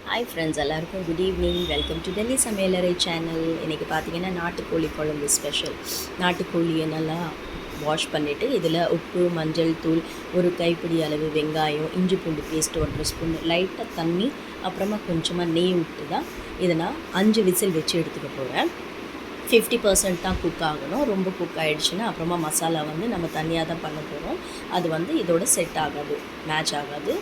Hi friends, எல்லாருக்கும் good evening. Welcome to Delhi சமையலறை channel. இன்றைக்கி பார்த்தீங்கன்னா நாட்டுக்கோழி குழம்பு ஸ்பெஷல். நாட்டுக்கோழியை நல்லா வாஷ் பண்ணிவிட்டு இதில் உப்பு, மஞ்சள் தூள், ஒரு கைப்பிடி அளவு வெங்காயம், இஞ்சி பூண்டு பேஸ்ட் 1 ஸ்பூன், லைட்டாக தண்ணி, அப்புறமா கொஞ்சமாக நெய் விட்டு தான் இதை நான் 5 விசில் வச்சு எடுத்துக்க போகிறேன். 50% தான் குக் ஆகணும். ரொம்ப குக் ஆகிடுச்சுன்னா அப்புறமா மசாலா நம்ம தனியாக தான் பண்ண போகிறோம். அது இதோட செட் ஆகாது, மேட்ச் ஆகாது.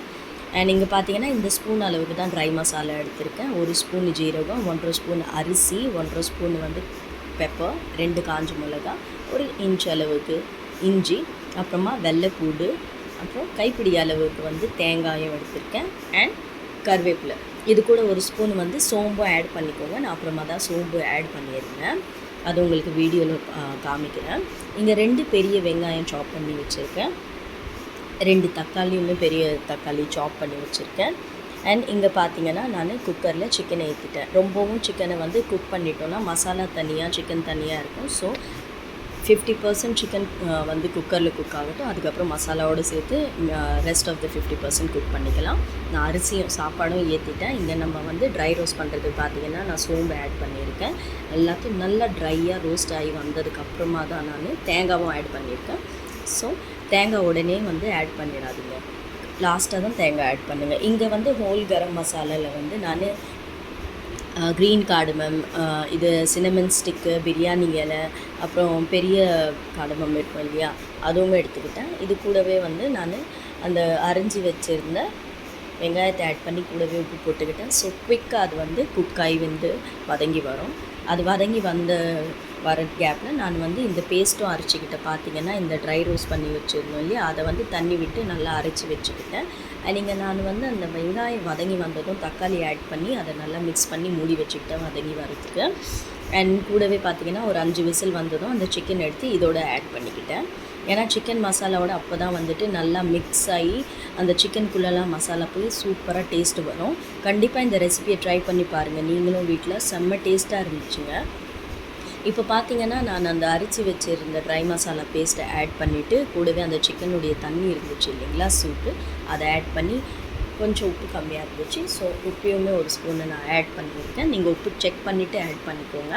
அண்ட் இங்கே பார்த்தீங்கன்னா இந்த ஸ்பூன் அளவுக்கு தான் ட்ரை மசாலா எடுத்திருக்கேன். 1 ஸ்பூன் ஜீரகம், 1.5 ஸ்பூன் அரிசி, 1.5 ஸ்பூன் பெப்பர், 2 காஞ்ச மிளகா, 1 இன்ச் அளவுக்கு இஞ்சி, அப்புறமா வெள்ளைப்பூடு, அப்புறம் கைப்பிடி அளவுக்கு தேங்காயம் எடுத்திருக்கேன். அண்ட் கருவேப்பிலை. இது கூட 1 ஸ்பூன் சோம்பும் ஆட் பண்ணிக்கோங்க. நான் அப்புறமா தான் சோம்பு ஆட் பண்ணியிருந்தேன். அது உங்களுக்கு வீடியோவில் காமிக்கிறேன். இங்கே 2 பெரிய வெங்காயம் சாப் பண்ணி வச்சுருக்கேன். 2 தக்காளியுமே பெரிய தக்காளி சாப் பண்ணி வச்சுருக்கேன். அண்ட் இங்கே பார்த்தீங்கன்னா நான் குக்கரில் சிக்கனை ஏற்றிட்டேன். ரொம்பவும் சிக்கனை குக் பண்ணிட்டோன்னா மசாலா தனியாக, சிக்கன் தனியாக இருக்கும். ஸோ 50% சிக்கன் குக்கரில் குக் ஆகட்டும். அதுக்கப்புறம் மசாலாவோடு சேர்த்து ரெஸ்ட் ஆஃப் த 50% குக் பண்ணிக்கலாம். நான் அரிசியும் சாப்பாடும் ஏற்றிட்டேன். இங்கே நம்ம ட்ரை ரோஸ்ட் பண்ணுறதுக்கு பார்த்தீங்கன்னா நான் சோம்பு ஆட் பண்ணியிருக்கேன். எல்லாத்தையும் நல்லா ட்ரையாக ரோஸ்ட் ஆகி வந்ததுக்கப்புறமா தான் நான் தேங்காவும் ஆட் பண்ணியிருக்கேன். ஸோ தேங்காய் உடனே ஆட் பண்ணிடாதீங்க, லாஸ்ட்டாக தான் தேங்காய் ஆட் பண்ணுங்கள். இங்கே ஹோல் கரம் மசாலாவில் நான் க்ரீன் கார்டமம், இது சினமன் ஸ்டிக்கு, பிரியாணி இலை, அப்புறம் பெரிய கார்டமம் இருக்கும் இல்லையா, அதுவுமே எடுத்துக்கிட்டேன். இது கூடவே நான் அந்த அரிஞ்சு வச்சுருந்த வெங்காயத்தை ஆட் பண்ணி கூடவே உப்பு போட்டுக்கிட்டேன். ஸோ குவிக்காக அது குக்காய் வதங்கி வரும். அது வதங்கி வர கேப்பில் நான் இந்த பேஸ்ட்டும் அரைச்சிக்கிட்டேன். பார்த்திங்கன்னா இந்த ட்ரை ரோஸ்ட் பண்ணி வச்சுருந்தோம் இல்லையா, அதை தண்ணி விட்டு நல்லா அரைச்சி வச்சுக்கிட்டேன். நீங்கள் நான் அந்த வெங்காயம் வதங்கி வந்ததும் தக்காளி ஆட் பண்ணி அதை நல்லா மிக்ஸ் பண்ணி மூடி வச்சுக்கிட்டேன் வதங்கி வரதுக்கு. அண்ட் கூடவே பார்த்திங்கன்னா ஒரு 5 விசில் வந்ததும் அந்த சிக்கன் எடுத்து இதோட ஆட் பண்ணிக்கிட்டேன். ஏன்னா சிக்கன் மசாலாவோட அப்போ தான் நல்லா மிக்ஸ் ஆகி அந்த சிக்கனுக்குள்ளெல்லாம் மசாலா போய் சூப்பராக டேஸ்ட்டு வரும். கண்டிப்பாக இந்த ரெசிபியை ட்ரை பண்ணி பாருங்கள், நீங்களும் வீட்டில் செம்ம டேஸ்ட்டாக இருந்துச்சுங்க. இப்போ பார்த்தீங்கன்னா நான் அந்த அரைச்சி வச்சுருந்த ட்ரை மசாலா பேஸ்ட்டை ஆட் பண்ணிவிட்டு கூடவே அந்த சிக்கனுடைய தண்ணி இருந்துச்சு இல்லைங்களா, சூப்பு, அதை ஆட் பண்ணி கொஞ்சம் உப்பு கம்மியாக இருந்துச்சு. ஸோ உப்பையுமே 1 ஸ்பூனை நான் ஆட் பண்ணியிருக்கேன். நீங்கள் உப்பு செக் பண்ணிவிட்டு ஆட் பண்ணிக்கோங்க.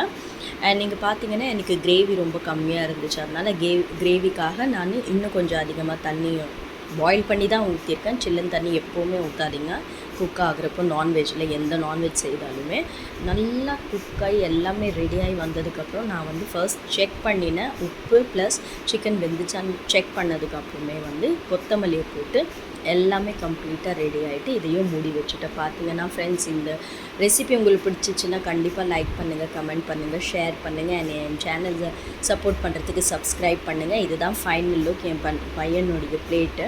அண்ட் நீங்கள் பார்த்தீங்கன்னா எனக்கு கிரேவி ரொம்ப கம்மியாக இருந்துச்சு. அதனால் கிரேவிக்காக நான் இன்னும் கொஞ்சம் அதிகமாக தண்ணி பாயில் பண்ணி தான் ஊற்றிருக்கேன். சில்லுன்னு தண்ணி எப்போவுமே ஊற்றாதீங்க குக் ஆகிறப்போ. நான்வெஜ்ஜில் எந்த நான்வெஜ் செய்தாலுமே நல்லா குக்காகி எல்லாமே ரெடியாகி வந்ததுக்கப்புறம் நான் ஃபர்ஸ்ட் செக் பண்ணினேன் உப்பு ப்ளஸ் சிக்கன் வெந்துச்சான்னு செக் பண்ணதுக்கப்புறமே கொத்தமல்லியை போட்டு எல்லாமே கம்ப்ளீட்டாக ரெடி ஆகிட்டு இதையும் மூடி வச்சுட்டு. பார்த்தீங்கன்னா ஃப்ரெண்ட்ஸ், இந்த ரெசிபி உங்களுக்கு பிடிச்சிச்சின்னா கண்டிப்பாக லைக் பண்ணுங்கள், கமெண்ட் பண்ணுங்கள், ஷேர் பண்ணுங்கள். அண்ட் என் சேனலை சப்போர்ட் பண்ணுறதுக்கு சப்ஸ்கிரைப் பண்ணுங்கள். இதுதான் ஃபைனல் லுக் என் பையனுடைய பிளேட்டு.